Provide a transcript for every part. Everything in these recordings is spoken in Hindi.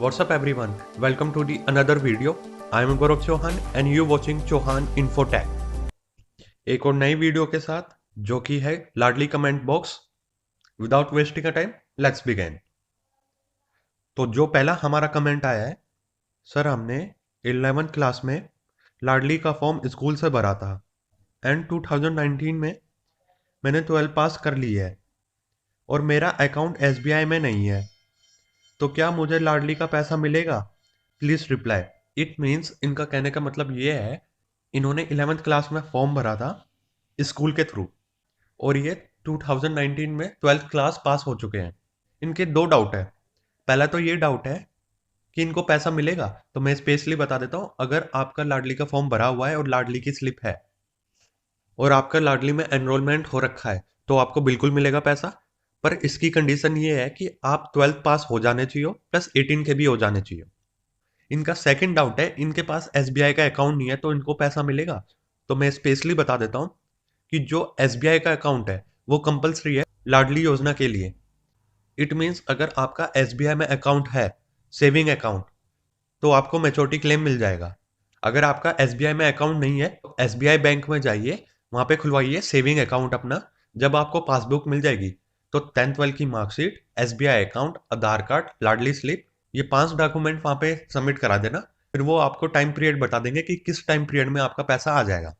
What's up everyone? Welcome to the another video. I am Gaurav Chauhan and you watching Chauhan Infotech. एक और नई वीडियो के साथ जो कि है लाडली comment box. Without wasting a time let's begin. तो जो पहला हमारा कमेंट आया है, सर हमने 11th क्लास में लाडली का फॉर्म स्कूल से भरा था एंड 2019 में मैंने 12 पास कर ली है और मेरा अकाउंट SBI में नहीं है, तो क्या मुझे लाडली का पैसा मिलेगा? Please reply. इट मीन्स इनका कहने का मतलब ये है, इन्होंने 11th क्लास में फॉर्म भरा था स्कूल के थ्रू और ये 2019 में 12th क्लास पास हो चुके हैं. इनके दो डाउट है. पहला तो ये डाउट है कि इनको पैसा मिलेगा, तो मैं स्पेशली बता देता हूँ, अगर आपका लाडली का फॉर्म भरा हुआ है और लाडली की स्लिप है और आपका लाडली में एनरोलमेंट हो रखा है तो आपको बिल्कुल मिलेगा पैसा. पर इसकी कंडीशन ये है कि आप 12th पास हो जाने चाहिए प्लस 18 के भी हो जाने चाहिए. इनका सेकंड डाउट है, इनके पास SBI का अकाउंट नहीं है तो इनको पैसा मिलेगा. तो मैं स्पेशली बता देता हूँ कि जो SBI का अकाउंट है वो कंपलसरी है लाडली योजना के लिए. इट मीन्स अगर आपका SBI में अकाउंट है, सेविंग अकाउंट, तो आपको मैच्योरिटी क्लेम मिल जाएगा. अगर आपका SBI में अकाउंट नहीं है तो SBI बैंक में जाइए, वहां पे खुलवाइए सेविंग अकाउंट अपना. जब आपको पासबुक मिल जाएगी तो 10th 12th की मार्कशीट, SBI अकाउंट, आधार कार्ड, लाडली स्लिप, ये 5 डॉक्यूमेंट वहां पे सबमिट करा देना. फिर वो आपको टाइम पीरियड बता देंगे कि किस टाइम पीरियड में आपका पैसा आ जाएगा.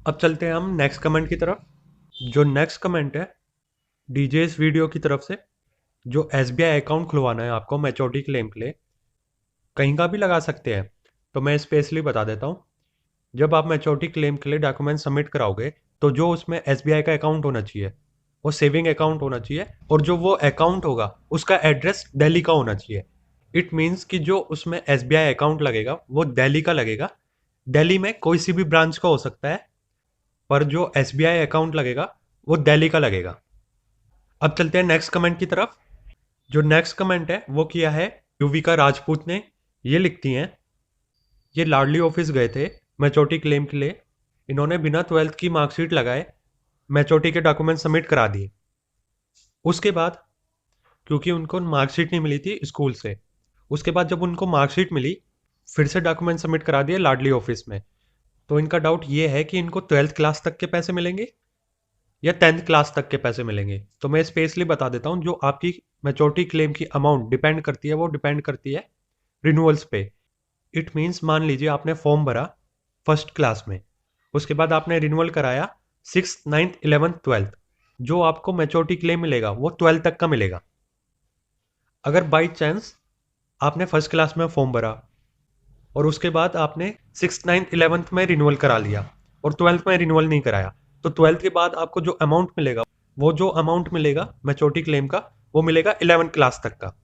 अब चलते हैं हम नेक्स्ट कमेंट की तरफ. जो नेक्स्ट कमेंट है डीजे इस वीडियो की तरफ से, जो SBI अकाउंट खुलवाना है आपको मैच्योरिटी क्लेम के लिए, कहीं का भी लगा सकते हैं. तो मैं स्पेशली बता देता हूँ, जब आप मैच्योरिटी क्लेम के लिए डॉक्यूमेंट सबमिट कराओगे तो जो उसमें SBI का अकाउंट होना चाहिए वो सेविंग अकाउंट होना चाहिए और जो वो अकाउंट होगा उसका एड्रेस दिल्ली का होना चाहिए. इट मीन्स कि जो उसमें SBI अकाउंट लगेगा वो दिल्ली का लगेगा. दिल्ली में कोई सी भी ब्रांच का हो सकता है, पर जो SBI अकाउंट लगेगा वो दिल्ली का लगेगा. अब चलते हैं नेक्स्ट कमेंट की तरफ. जो नेक्स्ट कमेंट है वो किया है युविका राजपूत ने. ये लिखती हैं, ये लाडली ऑफिस गए थे मैच्योरिटी क्लेम के लिए. इन्होंने बिना 12th की मार्कशीट लगाए मैच्योरिटी के डॉक्यूमेंट सबमिट करा दिए. उसके बाद क्योंकि उनको मार्कशीट नहीं मिली थी स्कूल से, उसके बाद जब उनको मार्कशीट मिली फिर से डॉक्यूमेंट सबमिट करा दिए लाडली ऑफिस में. तो इनका डाउट ये है कि इनको 12th क्लास तक के पैसे मिलेंगे या 10th क्लास तक के पैसे मिलेंगे. तो मैं स्पेशली बता देता हूँ, जो आपकी मैच्योरिटी क्लेम की अमाउंट डिपेंड करती है वो डिपेंड करती है रिन्यूअल्स पे. इट मीन्स मान लीजिए आपने फॉर्म भरा फर्स्ट क्लास में, उसके बाद आपने रिन्यूअल कराया 6th 9th 11th 12th, जो आपको मैच्योरिटी क्लेम मिलेगा वो 12th तक का मिलेगा. अगर बाई चांस आपने फर्स्ट क्लास में फॉर्म भरा और उसके बाद आपने 6th 9th 11th में रिन्यूअल करा लिया और 12th में रिन्यूअल नहीं कराया, तो 12th के बाद आपको जो अमाउंट मिलेगा, वो जो अमाउंट मिलेगा मैच्योरिटी क्लेम का, वो मिलेगा 11th क्लास तक का.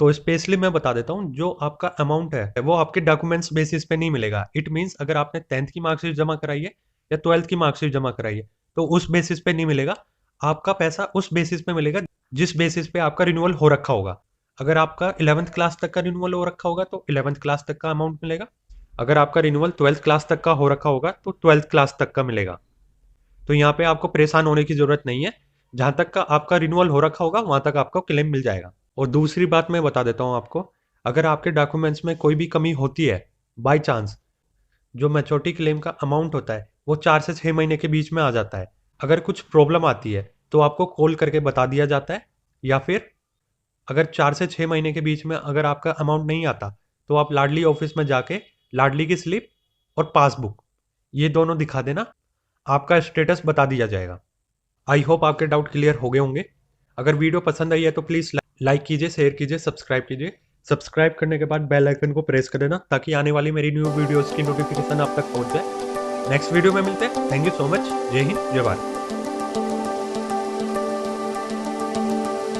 तो स्पेशली मैं बता देता हूँ, जो आपका अमाउंट है वो आपके डॉक्यूमेंट्स बेसिस पे नहीं मिलेगा. इट मीन्स अगर आपने 10th की मार्कशीट जमा कराई है या 12th की मार्कशीट जमा कराई है तो उस बेसिस पे नहीं मिलेगा. आपका पैसा उस बेसिस पे मिलेगा जिस बेसिस पे आपका रिन्यूअल हो रखा होगा. अगर आपका 11th क्लास तक का रिन्यूअल हो रखा होगा तो 11th क्लास तक का अमाउंट मिलेगा. अगर आपका रिन्यूअल 12th क्लास तक का हो रखा होगा तो 12th क्लास तक का मिलेगा. तो यहाँ पे आपको परेशान होने की जरूरत नहीं है. जहां तक का आपका रिन्यूअल हो रखा होगा वहां तक आपको क्लेम मिल जाएगा. और दूसरी बात मैं बता देता हूँ आपको, अगर आपके डॉक्यूमेंट्स में कोई भी कमी होती है बाय चांस, जो मैच्योरिटी क्लेम का अमाउंट होता है वो 4 से 6 महीने के बीच में आ जाता है. अगर कुछ प्रॉब्लम आती है तो आपको कॉल करके बता दिया जाता है, या फिर अगर 4 से 6 महीने के बीच में अगर आपका अमाउंट नहीं आता तो आप लाडली ऑफिस में जाके लाडली की स्लिप और पासबुक ये दोनों दिखा देना, आपका स्टेटस बता दिया जाएगा. आई होप आपके डाउट क्लियर हो गए होंगे. अगर वीडियो पसंद आई है तो प्लीज़ लाइक कीजिए, शेयर कीजिए, सब्सक्राइब कीजिए. सब्सक्राइब करने के बाद बेल आइकन को प्रेस कर देना ताकि आने वाली मेरी न्यू वीडियोस की नोटिफिकेशन आप तक पहुंच जाए. नेक्स्ट वीडियो में मिलते हैं. Thank you so much. जय हिंद, जय भारत.